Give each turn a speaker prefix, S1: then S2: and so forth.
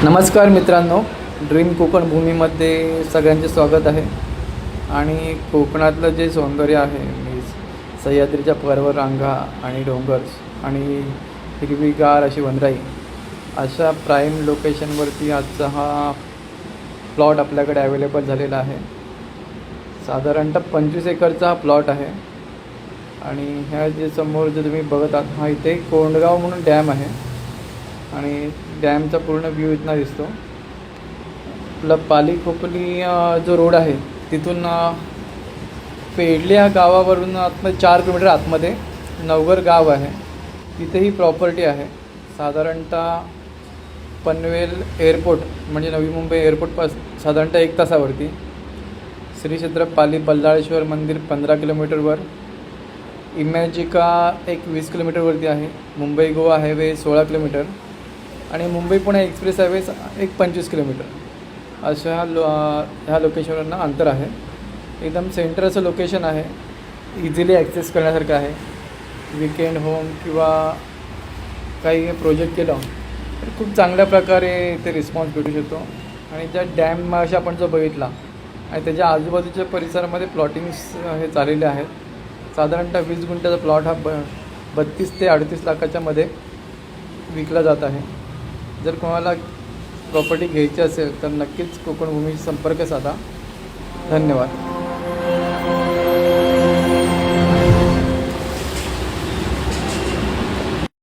S1: नमस्कार मित्रांनो, ड्रीम कोकण भूमीमध्ये सगळ्यांचे स्वागत आहे. आणि कोकणातलं जे सौंदर्य आहे सह्याद्रीच्या पर्वतरांगा आणि डोंगर आणि हिरवीगार अशी वनराई, अशा प्राईम लोकेशनवरती आजचा हा प्लॉट आपल्याकडे अवेलेबल झालेला आहे. साधारणतः 25 एकरचा हा प्लॉट आहे. आणि ह्या जे समोर जे तुम्ही बघत आहात, हा इथे कोंडगाव म्हणून डॅम आहे आणि डॅमचा पूर्ण व्ह्यू इथनं दिसतो. आपला पाली खोपोली जो रोड आहे तिथून पेडले ह्या गावावरून आतमध्ये 4 किलोमीटर आतमध्ये नवघर गाव आहे. तिथे ही प्रॉपर्टी आहे. साधारणतः पनवेल एअरपोर्ट म्हणजे नवी मुंबई एअरपोर्टपास साधारणतः 1 तासावरती. श्री क्षेत्र पाली बल्लाळेश्वर मंदिर 15 किलोमीटरवर. इमॅजिका एक 20 किलोमीटरवरती आहे. मुंबई गोवा हायवे 16 किलोमीटर आणि मुंबई पुणे एक्सप्रेस हायवे एक 25 किलोमीटर अशा ह्या लोकेशनवरनं अंतर आहे. एकदम सेंटरचं लोकेशन आहे. इझिली ॲक्सेस करण्यासारखं आहे. विकेंड होम किंवा काही प्रोजेक्ट केलं तर खूप चांगल्या प्रकारे इथे रिस्पॉन्स भेटू शकतो. आणि ज्या डॅम अशा आपण जो बघितला आणि त्याच्या आजूबाजूच्या परिसरामध्ये प्लॉटिंग्स हे चाललेले आहेत. साधारणतः 20 गुंठ्याचा प्लॉट हा 32 ते 38 लाखाच्या मध्ये विकला जात आहे. जर कोणाला प्रॉपर्टी घ्यायची असेल तर नक्कीच कोकण भूमीशी संपर्क साधा. धन्यवाद.